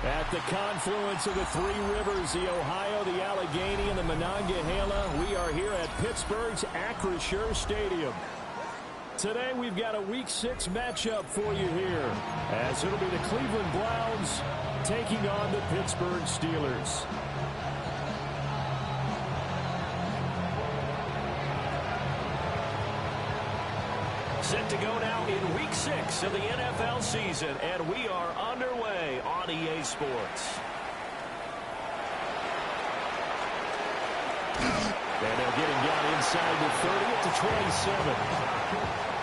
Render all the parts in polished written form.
At the confluence of the three rivers, the Ohio, the Allegheny, and the Monongahela, we are here at Pittsburgh's Acrisure Stadium. Today we've got a Week 6 matchup for you here, as it'll be the Cleveland Browns taking on the Pittsburgh Steelers. Set to go now in Week 6 of the NFL season, and we are underway on EA Sports. And they'll get him down inside the 30 at the 27.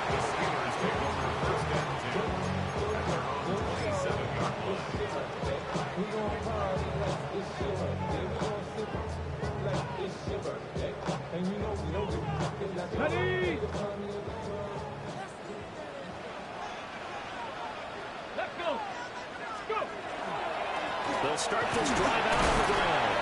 The Steelers take over first and 10 at their own 27-yard line. They'll start this drive out on the ground.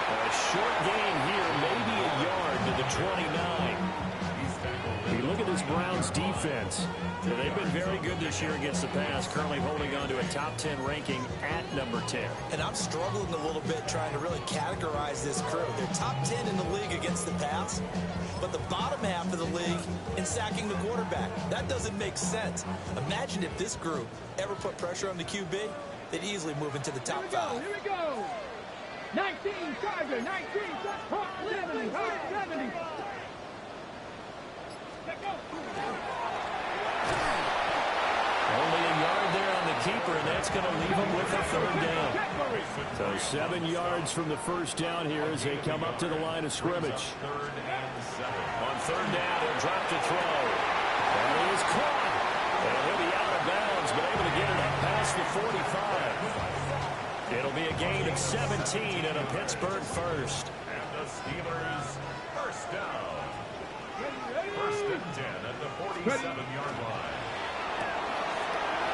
A short gain here, maybe a yard to the 29. You look at this Browns defense. They've been very good this year against the pass, currently holding on to a top 10 ranking at number 10. And I'm struggling a little bit trying to really categorize this crew. They're top 10 in the league against the pass, but the bottom half of the league in sacking the quarterback. That doesn't make sense. Imagine if this group ever put pressure on the QB, they'd easily move into the top 5. Here we go. 19, Charger, 19, 70, 70. Let go. Only a yard there on the keeper, and that's going to leave him with a third down. So 7 yards from the first down here as they come up to the line of scrimmage. On third down, he'll drop to throw. And he is caught. And he'll be out of bounds, but able to get it up past the 45. It'll be a gain of 17 and a Pittsburgh first. And the Steelers first down. First and 10 at the 47-yard line.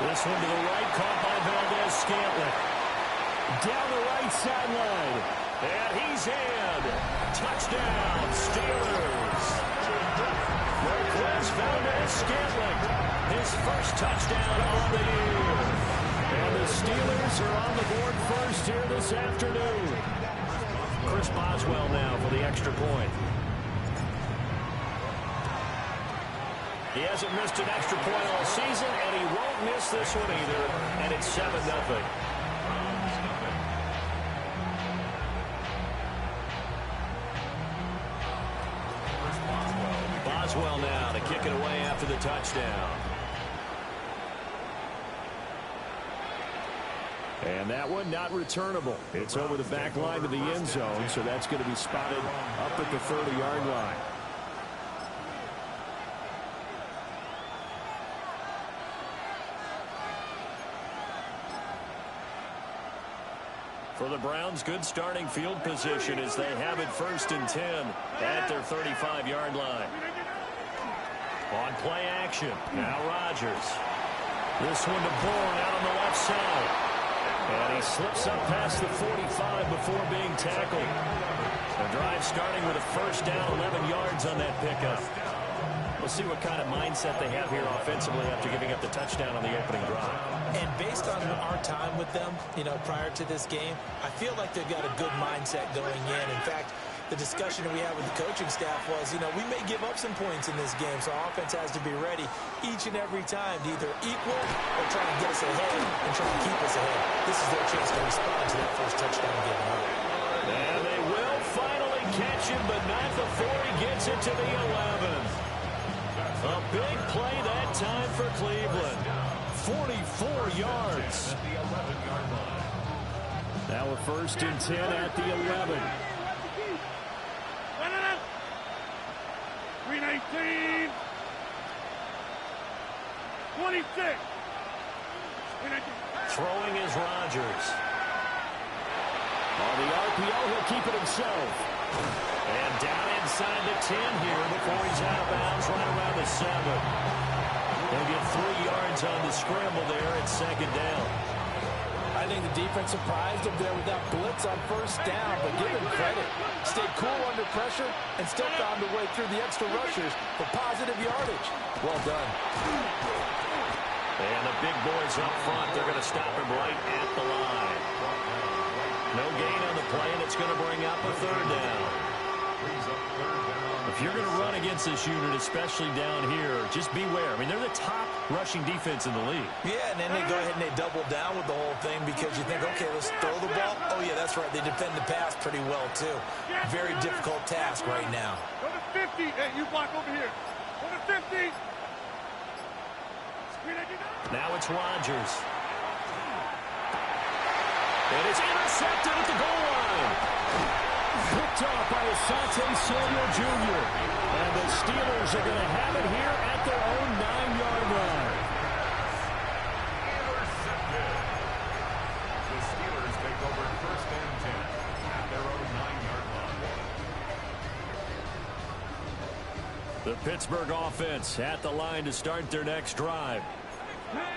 This one to the right, caught by Valdez-Scantling. Down the right sideline. And he's in. Touchdown, Steelers. Marquez Valdez-Scantling. His first touchdown on the year. And the Steelers are on the board first here this afternoon. Chris Boswell now for the extra point. He hasn't missed an extra point all season, and he won't miss this one either. And it's 7-0. Boswell now to kick it away after the touchdown. And that one not returnable. It's over the back line to the end zone, so that's going to be spotted up at the 30-yard line. For the Browns, good starting field position as they have it first and 10 at their 35-yard line. On play action, now Rodgers. This one to Bourne out on the left side. And he slips up past the 45 before being tackled. The drive starting with a first down, 11 yards on that pickup. We'll see what kind of mindset they have here offensively after giving up the touchdown on the opening drive. And based on our time with them, prior to this game, I feel like they've got a good mindset going in. In fact, the discussion that we had with the coaching staff was, we may give up some points in this game, so our offense has to be ready each and every time to either equal or try to get us ahead and try to keep us ahead. This is their chance to respond to that first touchdown given up. And they will finally catch him, but not before he gets it to the 11. A big play that time for Cleveland. 44 yards. At the 11-yard line. Now we're first and 10 at the 11. 319. 26. Throwing is Rodgers. On the RPO, he'll keep it himself. And down inside the 10 here before he's out of bounds right around the 7. He'll get 3 yards on the scramble there at second down. I think the defense surprised him there with that blitz on first down, but give him credit. Stayed cool under pressure and still found a way through the extra rushers for positive yardage. Well done. And the big boys up front, they're going to stop him right at the line. No gain on the play, and it's going to bring up a third down. If you're going to run against this unit, especially down here, just beware. I mean, they're the top rushing defense in the league. Yeah, and then they go ahead and they double down with the whole thing because you think, okay, let's throw the ball. Oh, yeah, that's right. They defend the pass pretty well, too. Very difficult task right now. Go to 50. Hey, you block over here. Go to 50. Now it's Rodgers. And it's intercepted at the goal line. Picked off by Asante Samuel Jr. And the Steelers are going to have it here at their own 9-yard line. Intercepted. The Steelers take over first and 10 at their own 9-yard line. The Pittsburgh offense at the line to start their next drive.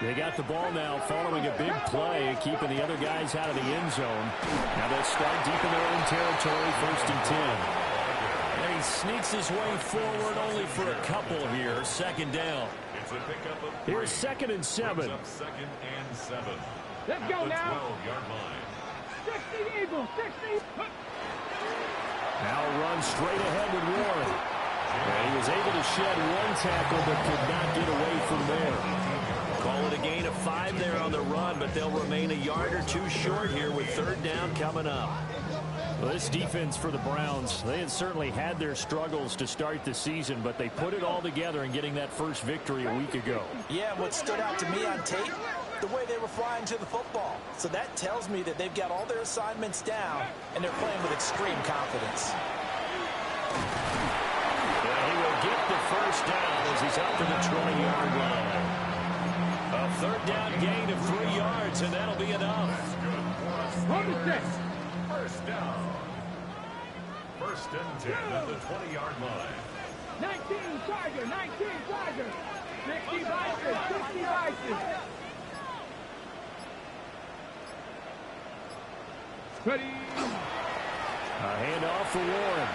They got the ball now following a big play, keeping the other guys out of the end zone. Now they'll start deep in their own territory, first and 10. And he sneaks his way forward only for a couple here, second down. It's a pickup of 3. Here's second and 7. Brings up second and 7. Let's at go the now. 12-yard line. 60 Eagles. 60. Now run straight ahead with Warren. And he was able to shed one tackle but could not get away from there. Call it a gain of 5 there on the run, but they'll remain a yard or 2 short here with third down coming up. Well, this defense for the Browns, they had certainly had their struggles to start the season, but they put it all together in getting that first victory a week ago. Yeah, what stood out to me on tape, the way they were flying to the football. So that tells me that they've got all their assignments down, and they're playing with extreme confidence. Yeah, he will get the first down as he's out to the 20-yard line. A third down gain of 3 yards, and that'll be enough. First down. First and 10 at the 20-yard line. 19 Charger. 19 Charger. 60 Vices. 60 Vices. Ready. A handoff for Warren.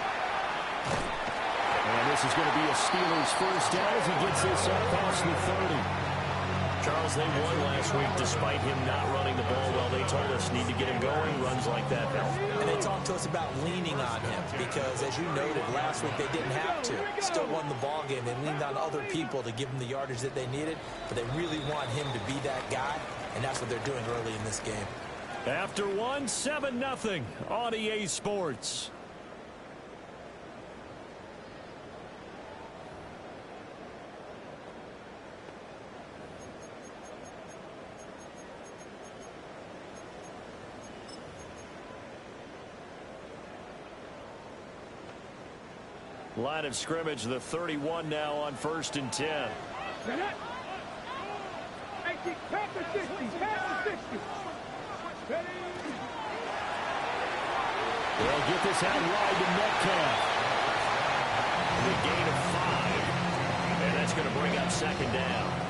And this is going to be a Steelers first down as he gets this up past the 30. Charles, they won last week despite him not running the ball well. They told us need to get him going. Runs like that help. And they talked to us about leaning on him because, as you noted, last week they didn't have to. Still won the ball game. They leaned on other people to give them the yardage that they needed, but they really want him to be that guy, and that's what they're doing early in this game. After 7-0 on EA Sports. Line of scrimmage, the 31 now on first and 10. Panther 60. Panther 60. Ready. They'll get this out wide to Metcalf. The gain of 5. And that's going to bring up second down.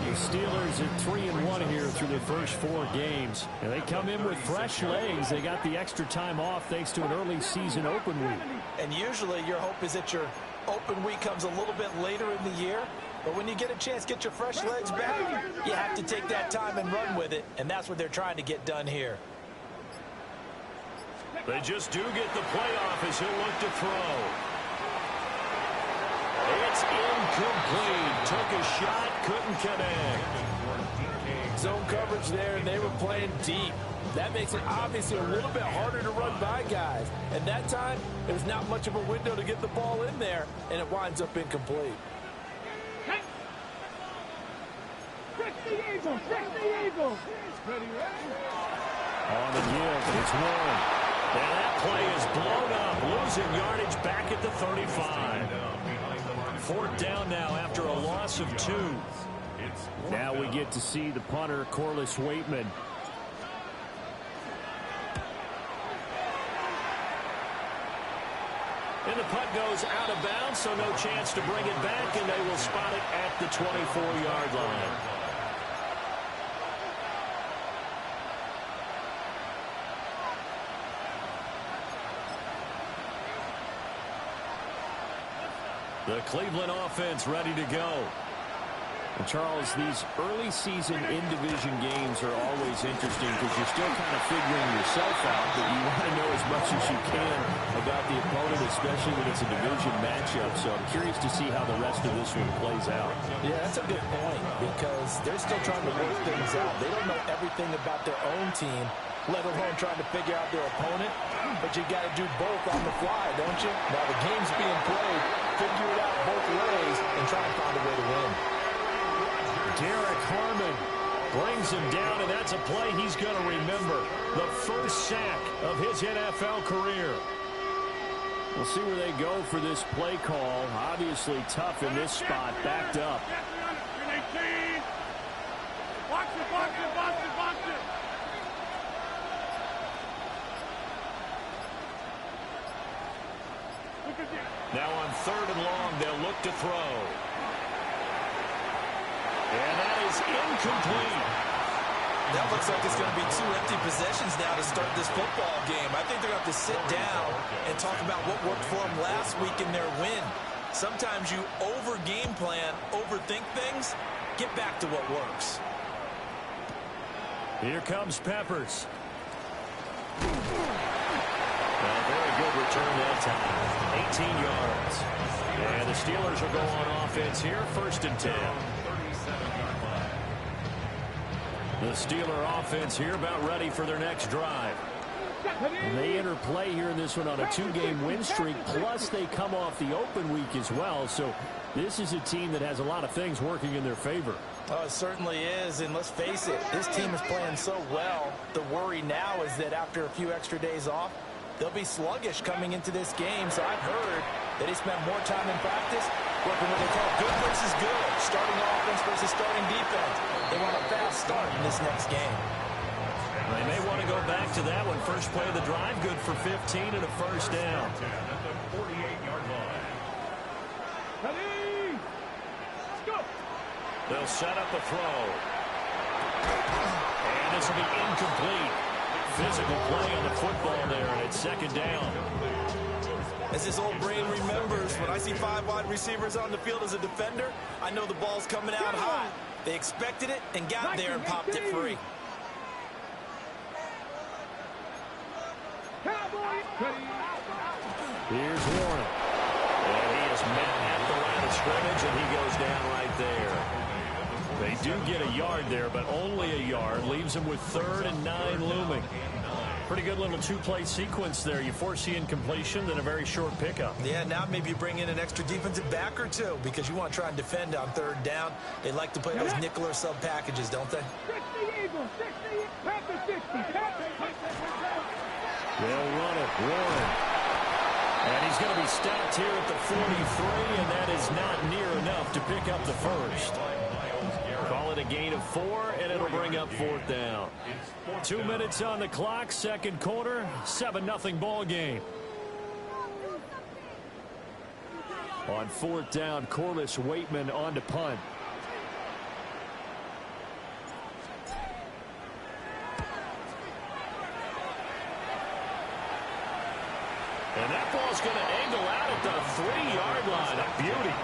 The Steelers are 3-1 here through the first 4 games. And they come in with fresh legs. They got the extra time off thanks to an early season open week. And usually your hope is that your open week comes a little bit later in the year. But when you get a chance to get your fresh legs back, you have to take that time and run with it. And that's what they're trying to get done here. They just do get the playoff as he'll look to throw. It's incomplete. Took a shot, couldn't connect. Zone coverage there, and they were playing deep. That makes it obviously a little bit harder to run by guys. And that time, there's not much of a window to get the ball in there, and it winds up incomplete. Fix the eagle. Fix the eagle. Ready, ready. On the give, it's Warren. And that play is blown up, losing yardage back at the 35. Fourth down now after a loss of 2. Now we get to see the punter, Corliss Waitman. And the punt goes out of bounds, so no chance to bring it back, and they will spot it at the 24-yard line. The Cleveland offense ready to go. And Charles, these early season in-division games are always interesting because you're still kind of figuring yourself out, but you want to know as much as you can about the opponent, especially when it's a division matchup. So I'm curious to see how the rest of this one plays out. Yeah, that's a good point because they're still trying to work things out. They don't know everything about their own team, let alone trying to figure out their opponent. But you got to do both on the fly, don't you? Now the game's being played, figure it out both ways and try to find a way to win. Derek Harmon brings him down, and that's a play he's going to remember. The first sack of his NFL career. We'll see where they go for this play call. Obviously tough in this spot, backed up. Box it, box it, box it, box it. Now on 3rd and long, they'll look to throw. And that is incomplete. That looks like it's going to be 2 empty possessions now to start this football game. I think they're going to have to sit down and talk about what worked for them last week in their win. Sometimes you over-game plan, overthink things, get back to what works. Here comes Peppers. Well, very good return that time. 18 yards. And the Steelers will go on offense here, 1st and 10. The Steeler offense here about ready for their next drive. And they enter play here in this one on a 2-game win streak, plus they come off the open week as well. So this is a team that has a lot of things working in their favor. Oh, it certainly is, and let's face it, this team is playing so well. The worry now is that after a few extra days off, they'll be sluggish coming into this game. So I've heard that they spend more time in practice working what they call good versus good, starting offense versus starting defense. They want a fast start in this next game. They may want to go back to that one. First play of the drive, good for 15 and a 1st down. At the 48-yard line. Ready? Let's go. They'll set up a throw. And this will be incomplete. Physical play on the football there, and it's 2nd down. As this old brain remembers, when I see 5 wide receivers on the field as a defender, I know the ball's coming out high. They expected it and got there and popped it free. Here's Warren. And he is met at the line of scrimmage, and he goes down right there. They do get a yard there, but only a yard. Leaves him with 3rd and 9 looming. Pretty good little 2-play sequence there. You foresee incompletion, then a very short pickup. Yeah, now maybe you bring in an extra defensive back or 2 because you want to try and defend on 3rd down. They like to play those nickel or sub packages, don't they? 60 Eagles, 60, Panther 60, They'll run it, Warren. And he's going to be stopped here at the 43, and that is not near enough to pick up the first. Call it a gain of 4, and it'll bring up 4th down. 2 minutes on the clock, 2nd quarter, 7-0 ball game. On 4th down, Corliss Waitman on to punt. And that ball's going to angle out at the 3-yard line. A beauty.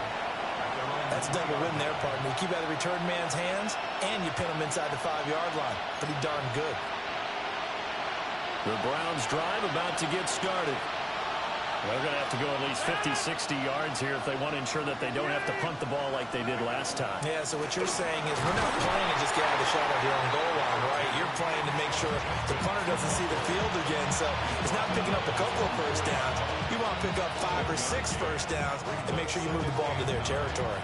That's a double win there, partner. You keep out of the return man's hands, and you pin him inside the 5-yard line. Pretty darn good. The Browns drive about to get started. They're going to have to go at least 50, 60 yards here if they want to ensure that they don't have to punt the ball like they did last time. Yeah, so what you're saying is we're not playing to just get out of the shot of your own goal line, right? You're playing to make sure the punter doesn't see the field again. So it's not picking up a couple of first downs. You want to pick up 5 or 6 first downs and make sure you move the ball into their territory.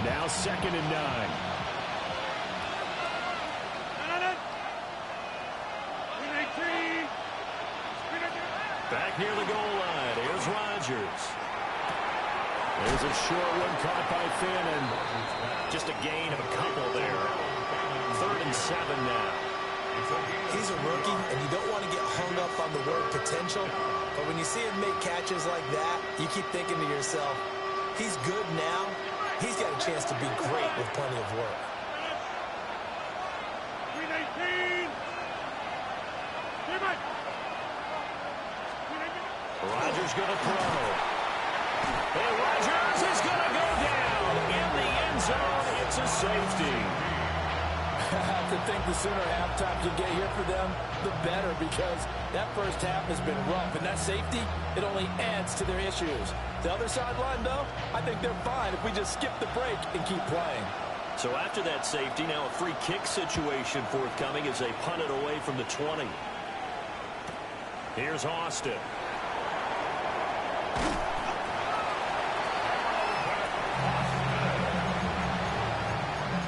Now 2nd and 9. Back near the goal line. Here's Rodgers. There's a short one caught by Finn, and just a gain of a couple there. 3rd and 7 now. He's a rookie, and you don't want to get hung up on the word potential, but when you see him make catches like that, you keep thinking to yourself, he's good now. He's got a chance to be great with plenty of work. Rodgers going to throw. And Rodgers is going to go down in the end zone. It's a safety. I have to think the sooner halftime can get here for them, the better, because that first half has been rough, and that safety, it only adds to their issues. The other sideline, though, I think they're fine if we just skip the break and keep playing. So after that safety, now a free kick situation forthcoming as they punt it away from the 20. Here's Austin.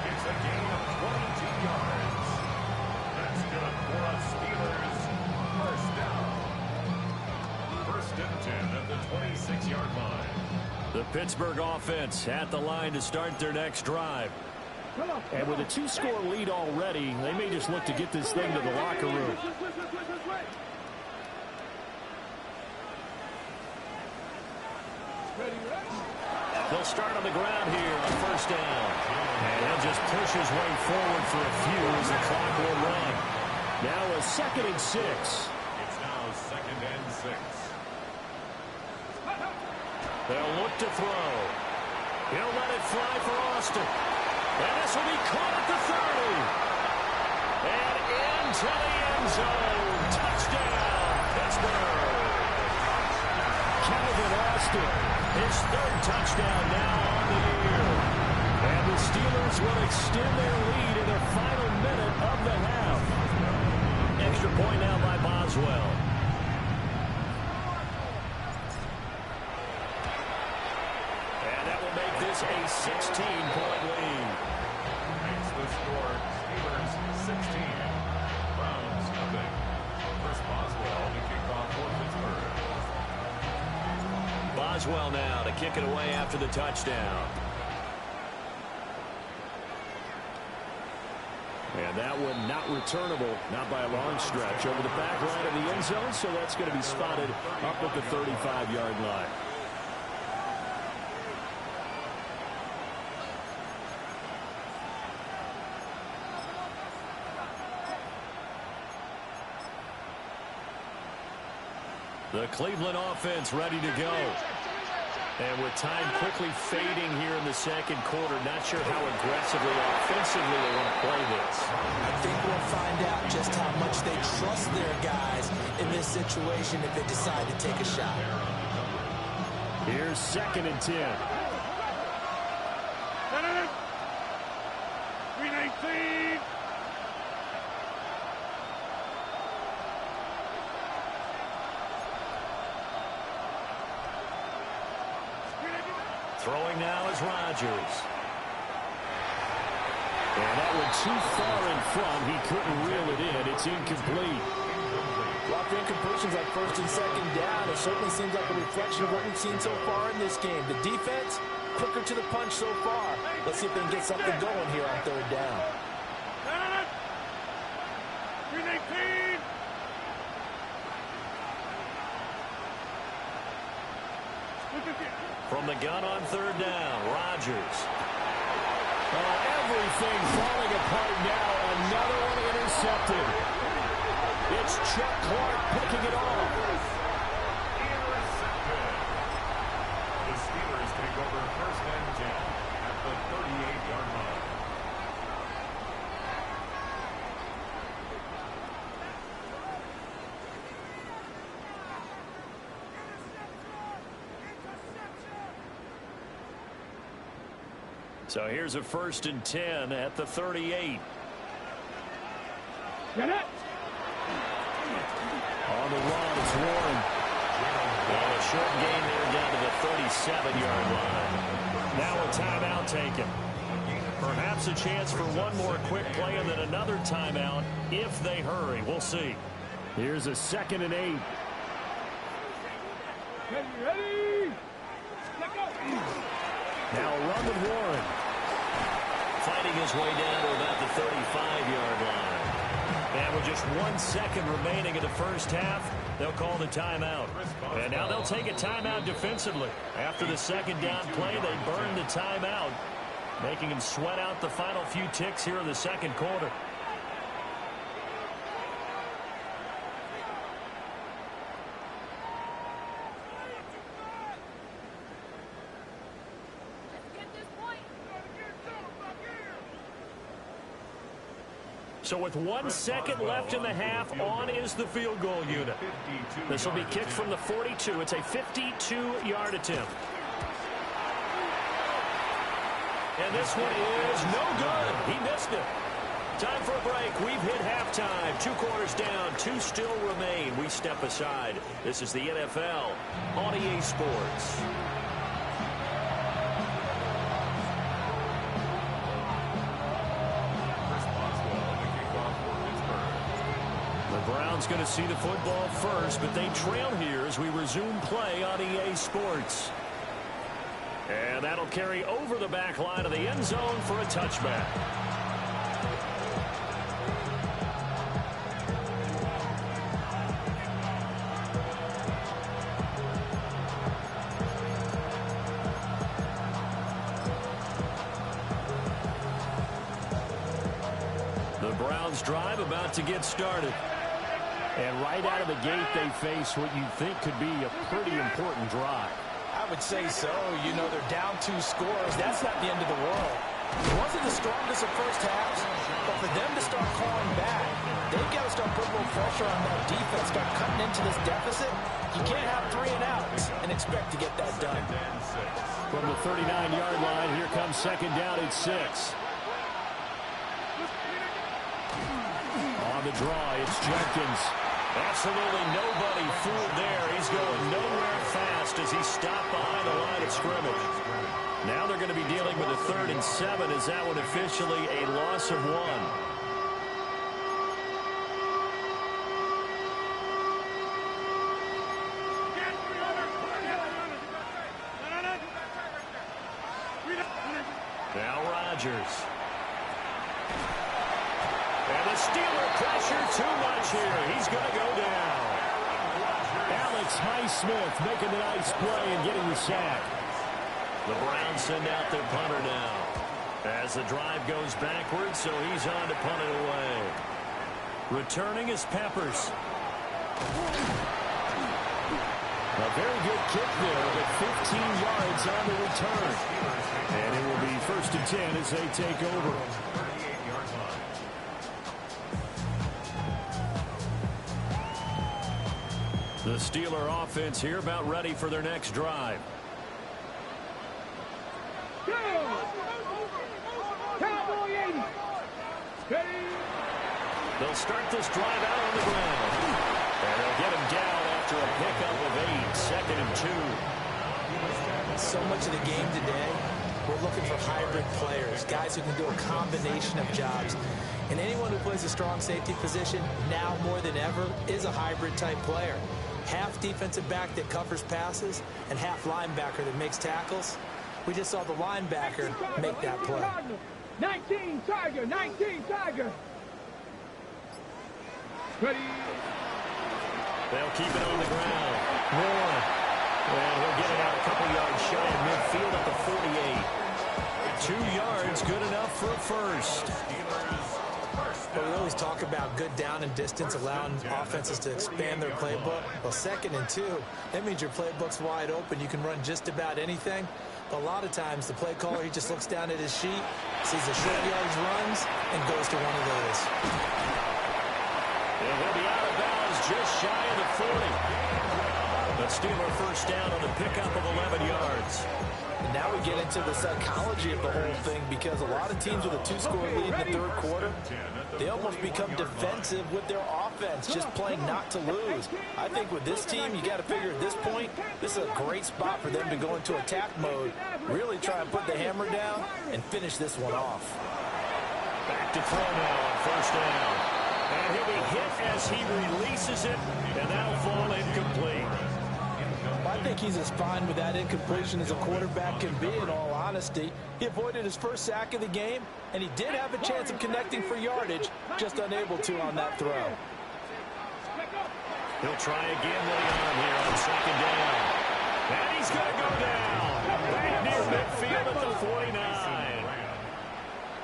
It's a gain of 22 yards. That's good for a Steelers first down. 1st and 10 at the 26-yard line. The Pittsburgh offense at the line to start their next drive. And with a 2-score lead already, they may just look to get this thing to the locker room. They'll start on the ground here on 1st down. And he'll just push his way forward for a few as the clock will run. Now a 2nd and 6. It's now 2nd and 6. They'll look to throw. He'll let it fly for Austin. And this will be caught at the 30. And into the end zone. Touchdown, Pittsburgh. Calvin Austin. His 3rd touchdown now on the year. And the Steelers will extend their lead in the final minute of the half. Extra point now by Boswell. And that will make this a 16-point lead. Makes the score Steelers 16. Browns nothing. Chris Boswell to kick off for Pittsburgh. Boswell now to kick it away after the touchdown. And that one not returnable, not by a long stretch, over the back line of the end zone, so that's going to be spotted up at the 35-yard line. The Cleveland offense ready to go. And with time quickly fading here in the 2nd quarter, not sure how aggressively or offensively they want to play this. I think we'll find out just how much they trust their guys in this situation if they decide to take a shot. Here's 2nd and 10. 319. Throwing now is Rodgers. And that one too far in front. He couldn't reel it in. It's incomplete. Lots of incompletions on 1st and 2nd down. It certainly seems like a reflection of what we've seen so far in this game. The defense, quicker to the punch so far. Let's see if they can get something going here on 3rd down. 319. From the gun on 3rd down, Rodgers. Everything falling apart now. Another one intercepted. It's Chuck Clark picking it off. Intercepted. The Steelers take over 1st and 10 at the 38-yard line. So here's a 1st and 10 at the 38. Get it. On the run, it's Warren. And a short gain there down to the 37-yard line. Now a timeout taken. Perhaps a chance for one more quick play and then another timeout if they hurry. We'll see. Here's a 2nd and 8. Ready? Now a run with Warren. Fighting his way down to about the 35-yard line. And with just 1 second remaining in the first half, they'll call the timeout. And now they'll take a timeout defensively. After the second down play, they burn the timeout, making him sweat out the final few ticks here in the second quarter. So with 1 second left in the half, on is the field goal unit. This will be kicked from the 42. It's a 52-yard attempt. And this one is no good. He missed it. Time for a break. We've hit halftime. 2 quarters down. 2 still remain. We step aside. This is the NFL on EA Sports. The Browns going to see the football first, but they trail here as we resume play on EA Sports. And that'll carry over the back line of the end zone for a touchback. The Browns drive about to get started. And right out of the gate, they face what you think could be a pretty important drive. I would say so. You know, they're down 2 scores. That's not the end of the world. It wasn't the strongest of first halves, but for them to start clawing back, they've got to start putting a little pressure on that defense, start cutting into this deficit. You can't have 3 and outs and expect to get that done. From the 39-yard line, here comes second down at 6. On the draw, it's Jenkins. Absolutely nobody fooled there. He's going nowhere fast as he stopped behind the line of scrimmage. Now they're going to be dealing with a 3rd and 7. Is that one officially a loss of 1? Now Rodgers. And the Steeler pressure too much here. He's going to go down. Alex Highsmith making the nice play and getting the sack. The Browns send out their punter now. As the drive goes backwards, so he's on to punt it away. Returning is Peppers. A very good kick there, but 15 yards on the return. And it will be 1st and 10 as they take over. The Steeler offense here about ready for their next drive. They'll start this drive out on the ground. And they'll get him down after a pickup of 8, 2nd and 2. So much of the game today, we're looking for hybrid players, guys who can do a combination of jobs. And anyone who plays a strong safety position, now more than ever, is a hybrid type player. Half defensive back that covers passes and half linebacker that makes tackles. We just saw the linebacker make that play. 19 Tiger, 19 Tiger. Ready. They'll keep it on the ground. Warren. And he'll get it out a couple yards shy of midfield at the 48. 2 yards, good enough for a first. But we always talk about good down and distance, allowing offenses to expand their playbook. Well, 2nd and 2, that means your playbook's wide open. You can run just about anything. But a lot of times, the play caller, he just looks down at his sheet, sees the short yards runs, and goes to one of those. And he'll be out of bounds just shy of the 40. The Steeler first down on the pickup of 11 yards. And now we get into the psychology of the whole thing, because a lot of teams with a 2-score lead in the 3rd quarter, they almost become defensive with their offense, just playing not to lose. I think with this team, you got to figure at this point, this is a great spot for them to go into attack mode, really try and put the hammer down and finish this one off. Back to throw now on first down. And he'll be hit as he releases it, and that'll fall incomplete. I think he's as fine with that incompletion as a quarterback can be, in all honesty. He avoided his first sack of the game, and he did have a chance of connecting for yardage, just unable to on that throw. He'll try again with the arm here on second down. And he's going to go down. Back near midfield at the 49.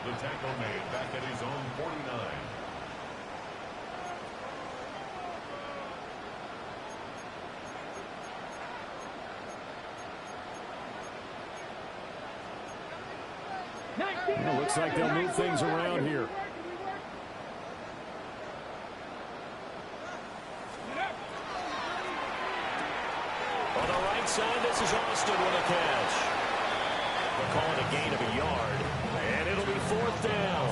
The tackle made back at his own 49. Well, looks like they'll move things around here. On the right side, this is Austin with a catch. They'll call it a gain of a yard, and it'll be fourth down.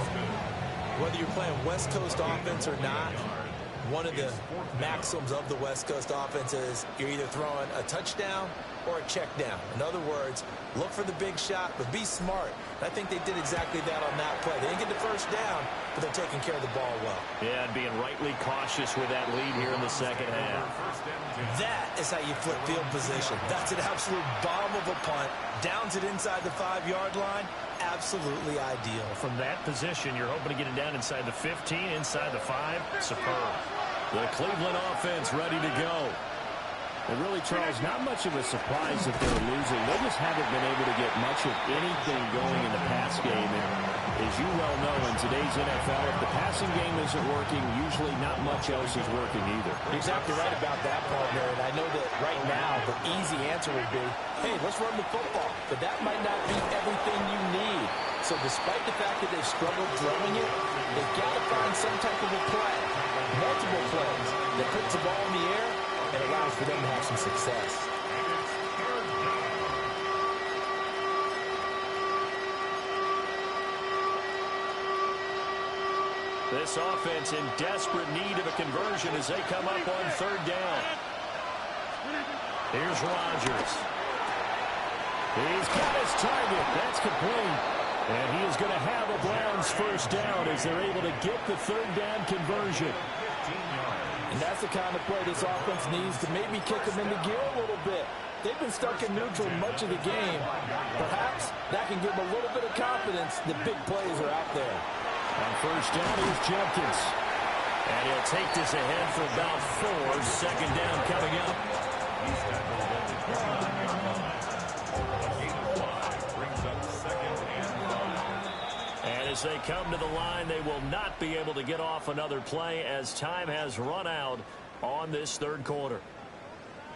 Whether you're playing West Coast offense or not, one of the maxims of the West Coast offense is you're either throwing a touchdown or a check down. In other words, look for the big shot, but be smart. I think they did exactly that on that play. They didn't get the first down, but they're taking care of the ball well. Yeah, and being rightly cautious with that lead here in the second half. That is how you flip field position. That's an absolute bomb of a punt. Downs it inside the 5-yard line. Absolutely ideal. From that position, you're hoping to get it down inside the 15, inside the 5. Superb. The Cleveland offense ready to go. And really, Charles, not much of a surprise that they're losing. They just haven't been able to get much of anything going in the pass game. And as you well know, in today's NFL, if the passing game isn't working, usually not much else is working either. You're exactly right about that, partner. And I know that right now the easy answer would be, hey, let's run the football. But that might not be everything you need. So despite the fact that they've struggled throwing it, they've got to find some type of a play, multiple plays, that puts the ball in the air and allows for them to have some success. This offense in desperate need of a conversion as they come up on third down. Here's Rodgers. He's got his target. That's complete. And he is going to have a Browns first down as they're able to get the third down conversion. And that's the kind of play this offense needs to maybe kick them into gear a little bit. They've been stuck in neutral much of the game. Perhaps that can give them a little bit of confidence that big plays are out there. On first down, here's Jenkins. And he'll take this ahead for about 4. Second down coming up. And as they come to the line, they will not be able to get off another play as time has run out on this third quarter.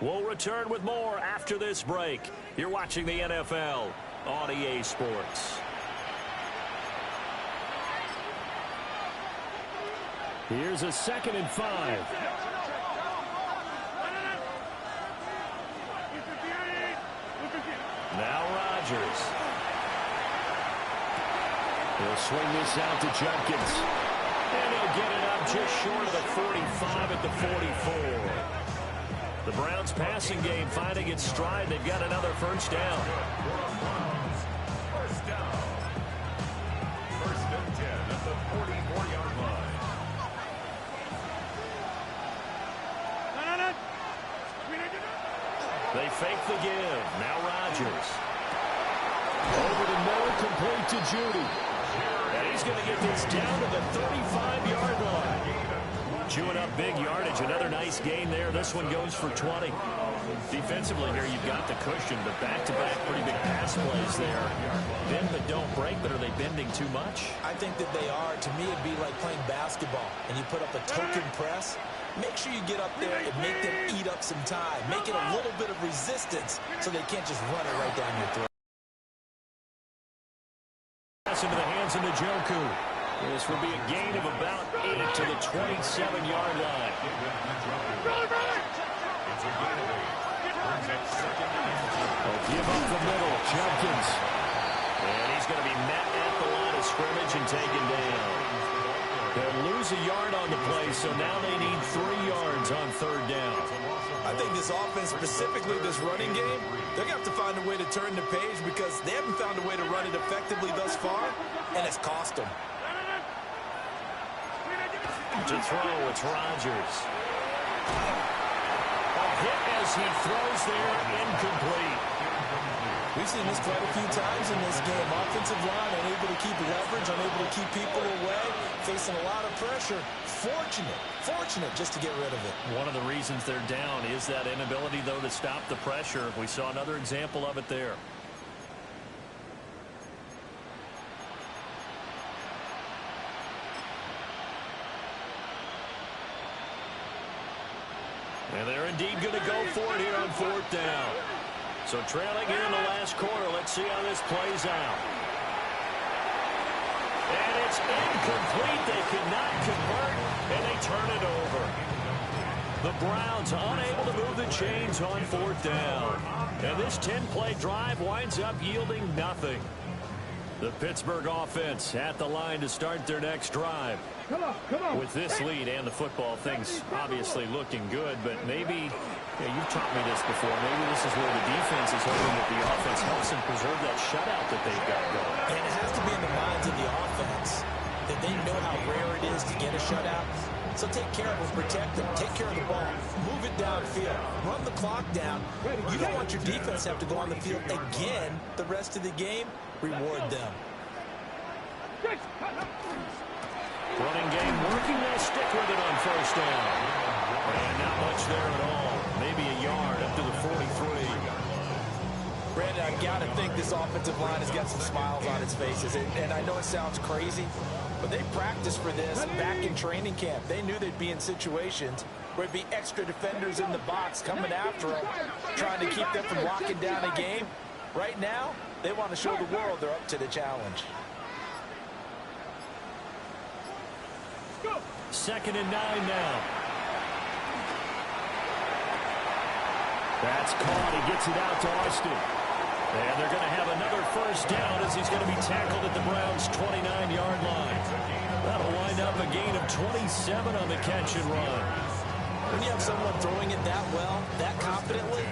We'll return with more after this break. You're watching the NFL on EA Sports. Here's a 2nd and 5. Now Rodgers. He'll swing this out to Jenkins. And he'll get it up just short of the 45 at the 44. The Browns passing game finding its stride. They've got another first down. First down. First and 10 at the 44-yard line. They fake the give. Now Rodgers. Over the middle, complete to Judy. And he's going to get this down to the 35-yard line. Chewing up big yardage. Another nice gain there. This one goes for 20. Defensively here, you've got the cushion, but back-to-back pretty big pass plays there. Bend but don't break, but are they bending too much? I think that they are. To me, it'd be like playing basketball, and you put up a token press. Make sure you get up there and make them eat up some time. Make it a little bit of resistance so they can't just run it right down your throat. Pass into the hands of Njoku. This will be a gain of about 8 to the 27-yard line. They'll give up the middle. Jenkins. And he's going to be met at the line of scrimmage and taken down. They'll lose a yard on the play, so now they need 3 yards on 3rd down. I think this offense, specifically this running game, they're going to have to find a way to turn the page because they haven't found a way to run it effectively thus far, and it's cost them. To throw, it's Rodgers. A hit as he throws there, incomplete. We've seen this quite a few times in this game. Offensive line unable to keep leverage, unable to keep people away, facing a lot of pressure. Fortunate just to get rid of it. One of the reasons they're down is that inability, though, to stop the pressure. We saw another example of it there. And they're indeed going to go for it here on 4th down. So trailing here in the last quarter. Let's see how this plays out. And it's incomplete. They could not convert, and they turn it over. The Browns unable to move the chains on 4th down. And this 10-play drive winds up yielding nothing. The Pittsburgh offense at the line to start their next drive. Come on. With this lead and the football, things obviously looking good, but maybe, you've taught me this before, maybe this is where the defense is hoping that the offense helps them preserve that shutout that they've got going. And it has to be in the minds of the offense that they know how rare it is to get a shutout. So take care of them, protect them, take care of the ball, move it downfield, run the clock down. You don't want your defense to have to go on the field again the rest of the game. Reward them. Running game working. They'll stick with it on 1st down. And not much there at all. Maybe a yard up to the 43. Brandon, I've got to think this offensive line has got some smiles on its faces. And I know it sounds crazy, but they practiced for this back in training camp. They knew they'd be in situations where there'd be extra defenders in the box coming after them, trying to keep them from locking down a game. Right now, they want to show the world they're up to the challenge. 2nd and 9 now. That's caught. He gets it out to Austin. And they're going to have another 1st down as he's going to be tackled at the Browns' 29-yard line. That'll wind up a gain of 27 on the catch and run. When you have someone throwing it that well, that confidently,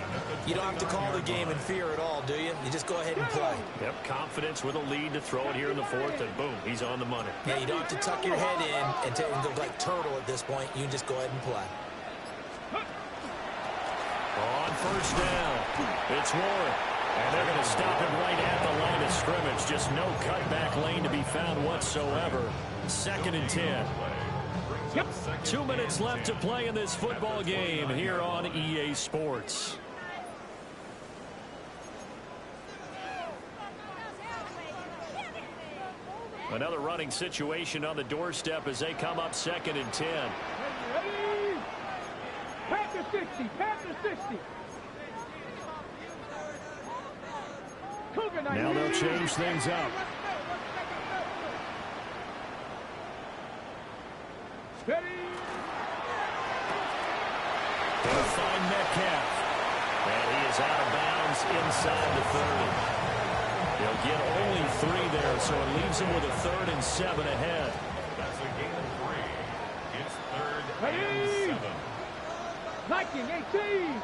you don't have to call the game in fear at all, do you? You just go ahead and play. Yep, confidence with a lead to throw it here in the 4th, and boom, he's on the money. Yeah, you don't have to tuck your head in and go like turtle at this point. You can just go ahead and play. On 1st down, it's Warren. And they're going to stop him right at the line of scrimmage. Just no cutback lane to be found whatsoever. 2nd and 10. 2 minutes left to play in this football game here on EA Sports. Another running situation on the doorstep as they come up 2nd and 10. Ready? Pass to 60. Now they'll change things up. Ready? They'll find Metcalf. And he is out of bounds inside the 30. They'll get only 3 there, so it leaves them with a 3rd and 7 ahead. That's a gain of 3. It's 3rd Ready? and 7. Viking 18.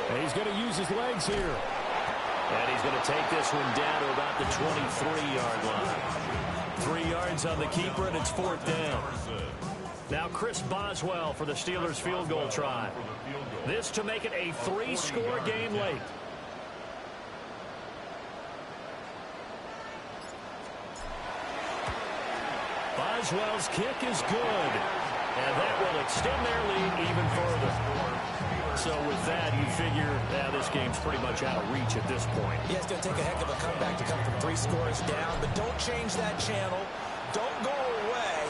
And he's going to use his legs here. And he's going to take this one down to about the 23-yard line. 3 yards on the keeper, and it's 4th down. Now Chris Boswell for the Steelers field goal try. This to make it a 3-score game late. Boswell's kick is good. And that will extend their lead even further. So with that, you figure this game's pretty much out of reach at this point. Yeah, it's going to take a heck of a comeback to come from 3 scores down, but don't change that channel. Don't go away.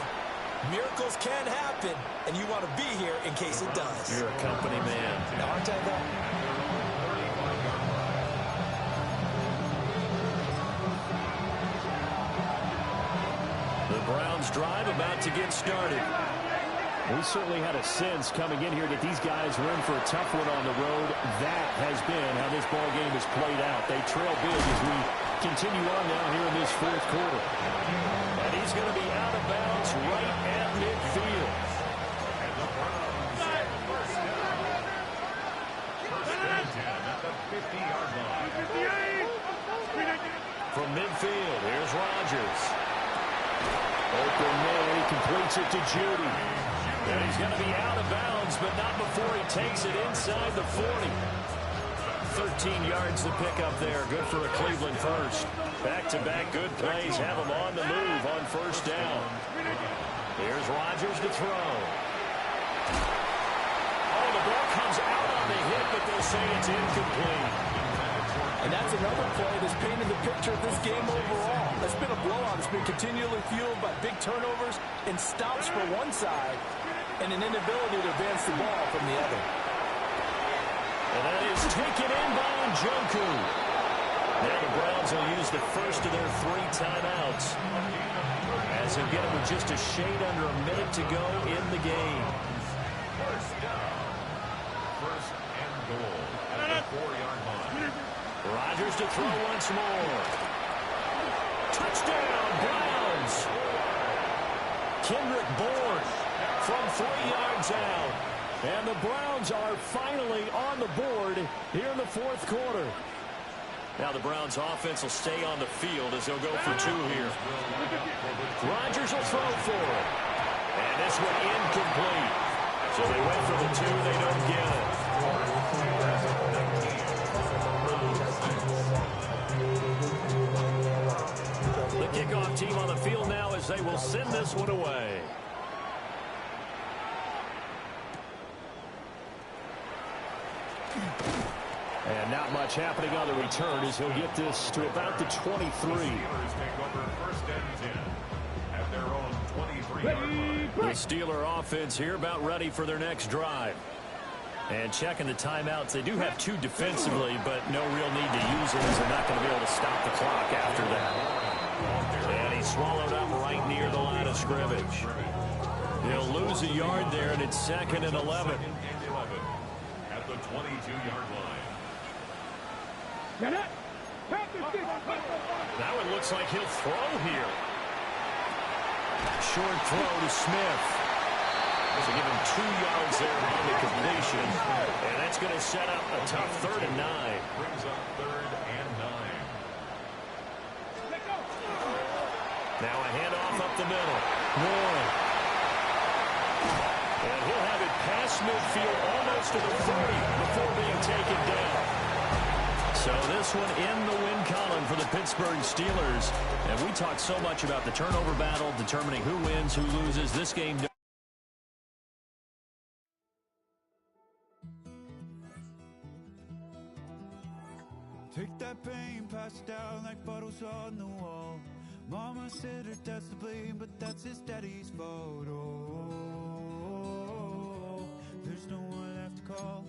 Miracles can happen, and you want to be here in case it does. You're a company man. Now, aren't I, though? Steelers drive about to get started. We certainly had a sense coming in here that these guys were in for a tough one on the road. That has been how this ball game has played out. They trail big as we continue on now here in this fourth quarter. And he's going to be out of bounds right at midfield. And the Browns have first down. First and 10 at the 50-yard line. From midfield, here's Rodgers. Open man, he completes it to Judy. And he's going to be out of bounds, but not before he takes it inside the 40. 13 yards to pick up there. Good for a Cleveland first. Back-to-back good plays have him on the move on first down. Here's Rodgers to throw. Oh, the ball comes out on the hit, but they'll say it's incomplete. And that's another play that's painted the picture of this game overall. It's been a blowout. It's been continually fueled by big turnovers and stops for one side and an inability to advance the ball from the other. And that is taken in by Njoku. Now the Browns will use the first of their 3 timeouts. As they get it with just a shade under a minute to go in the game. First down. First and goal at the 4-yard line. Rodgers to throw once more. Touchdown, Browns. Kendrick Bourne from 3 yards out. And the Browns are finally on the board here in the fourth quarter. Now the Browns offense will stay on the field as they'll go for 2 here. Rodgers will throw for it. And this one incomplete. So they went for the 2, they don't get it. The kickoff team on the field now as they will send this one away. And not much happening on the return as he'll get this to about the 23. The Steelers take over first and 10 at their own 23-yard line. The Steeler offense here about ready for their next drive. And checking the timeouts, they do have 2 defensively, but no real need to use it as they're not going to be able to stop the clock after that. And he's swallowed up right near the line of scrimmage. He'll lose a yard there, and it's 2nd and 11. At the 22-yard line. Now it looks like he'll throw here. Short throw to Smith. So give him 2 yards there on the completion. And that's going to set up a tough 3rd and 9. Brings up 3rd and 9. Now a handoff up the middle. Warren. And he'll have it past midfield almost to the 30 before being taken down. So this one in the win column for the Pittsburgh Steelers. And we talked so much about the turnover battle, determining who wins, who loses. This game. Take that pain, pass it down like bottles on the wall. Mama said her dad's to blame, but that's his daddy's fault. Oh, there's no one left to call.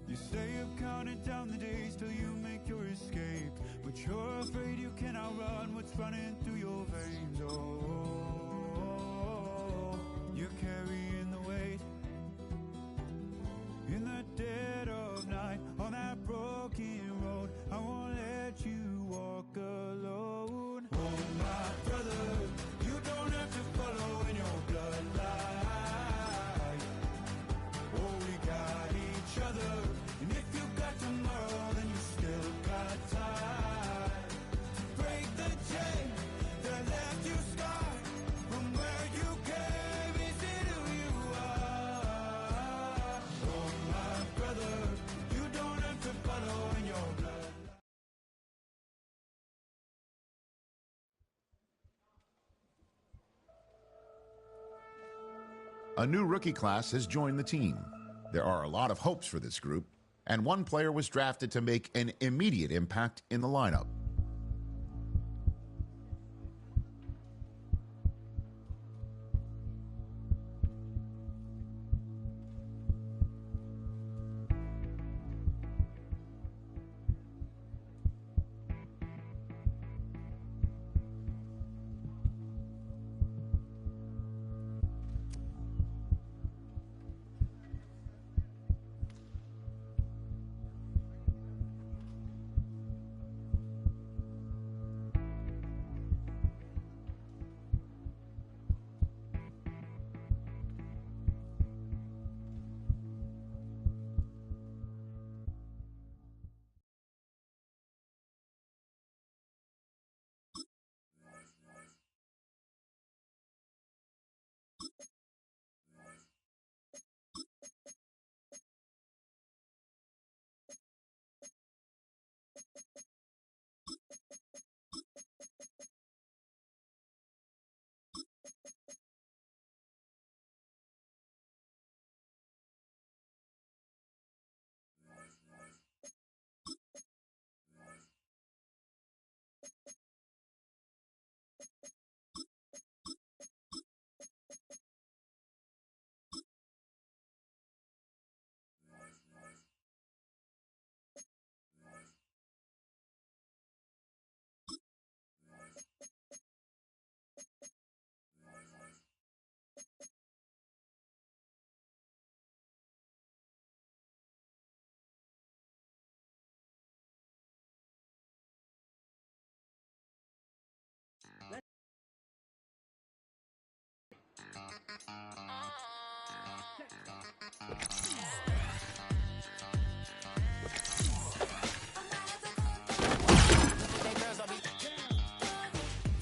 You say you've counted down the days till you make your escape, but you're afraid you can outrun what's running through your veins. Oh, you're carrying the weight in the dead of night on that broken road. I won't let you walk alone. Oh, my brother, you don't have to follow in your bloodline. Oh, we got each other. And if you got tomorrow, then you still got time to break the chain that left you scarred from where you came into who you are. Oh, my brother, you don't have to follow in your blood. A new rookie class has joined the team. There are a lot of hopes for this group, and one player was drafted to make an immediate impact in the lineup.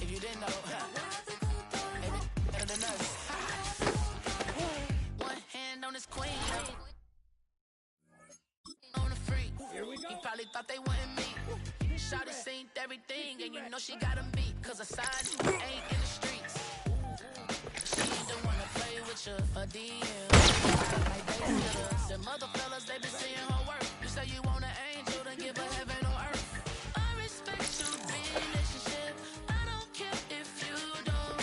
If you didn't know, better than us. One hand on his queen. On the freak. He probably thought they wanted me. Shawty seen everything, and you know she got him beat. Cause a side ain't in the streets. She don't wanna play with you, a DM. Like babysitters. Them other fellas, they been seeing her work. You say you want an angel, then give her heaven on earth. I respect your relationship. I don't care if you don't.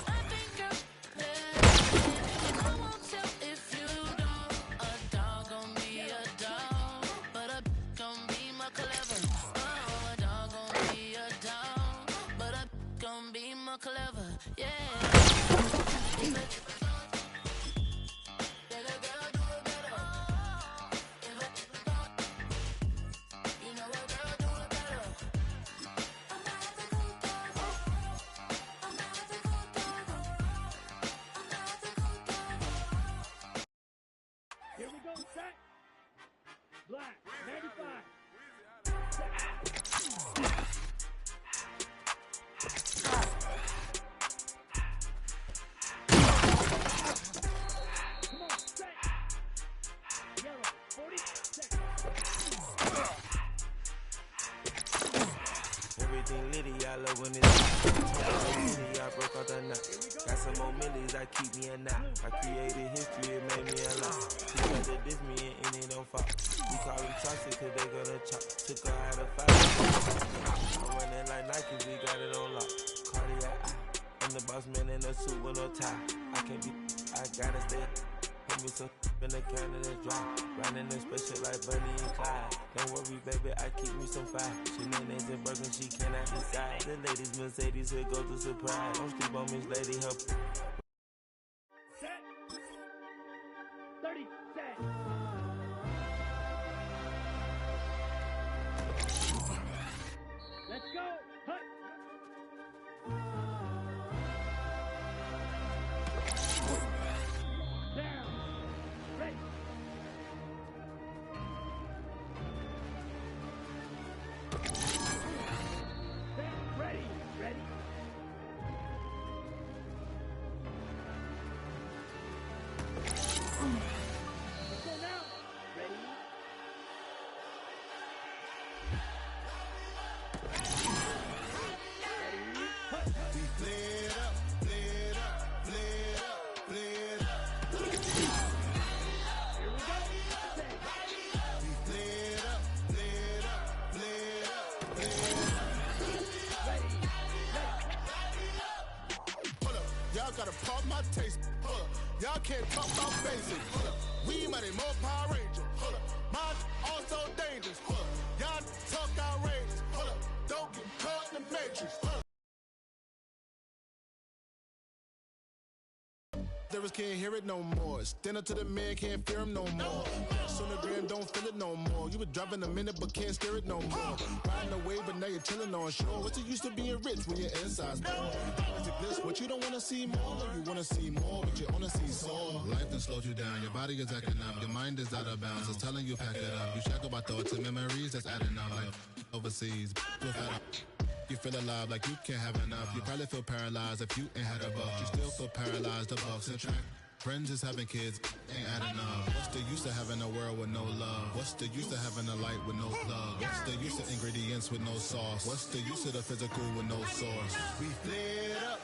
I think girl, and I won't tell if you don't. A dog gon' be a dog, but a gon' be more clever. Oh, a dog gon' be a dog, but a gon' be more clever. Yeah. Here we go, set. Black, 95. Come on, set. Yellow, 40 seconds. Everything litty, I love when it's litty, I broke out the knot. Got some more millies, I keep me a knot. I created history, it made me a lot. She tried to diss me and it don't fall. We call them toxic cause they gonna chop. Took her out of fight. I'm running like Nike, we got it on lock. Cardiac, I'm the boss man in a suit with no tie. I can't be, I gotta stay. Put me some in the can and it's dry. Riding in special like Bunny and Clyde. Don't worry, baby, I keep me some fire. She names and broken, she cannot decide. The ladies Mercedes, here goes the surprise. Don't sleep on Miss Lady, help. Set. 30 seconds. Let's go. Hut. Down. Ready. Set. Ready. Ready. Let's go now. Ready. We played up, played up, played up, played up. Here we go. Set. We played up, played up, played up, played up. Hold up, y'all gotta pump my taste. Hold up, y'all can't talk about basic. Hold up, we money more Power Ranger. Hold up, mine also dangerous. Hold up, y'all talk outrageous. Hold up, don't get caught in the matrix. Hold up. Lyrics can't hear it no more. Stand up to the man, can't fear him no more. Sonogram don't feel it no more. You were driving a minute but can't steer it no more. Riding away but now you're chilling on shore. What's it used to being rich when your inside's poor? Is it bliss? What you don't wanna see more? You wanna see more, but you wanna see soul. Life done slowed you down, your body is acting up, your mind is out of bounds, it's telling you pack it up. You shack about thoughts and memories that's adding up like overseas. You feel alive like you can't have enough. You probably feel paralyzed if you ain't had a buck. You still feel paralyzed, the bucks and track. Friends is having kids, ain't adding up. What's the use of having a world with no love? What's the use of having a light with no plug? What's the use of ingredients with no sauce? What's the use of the physical with no source? We played up,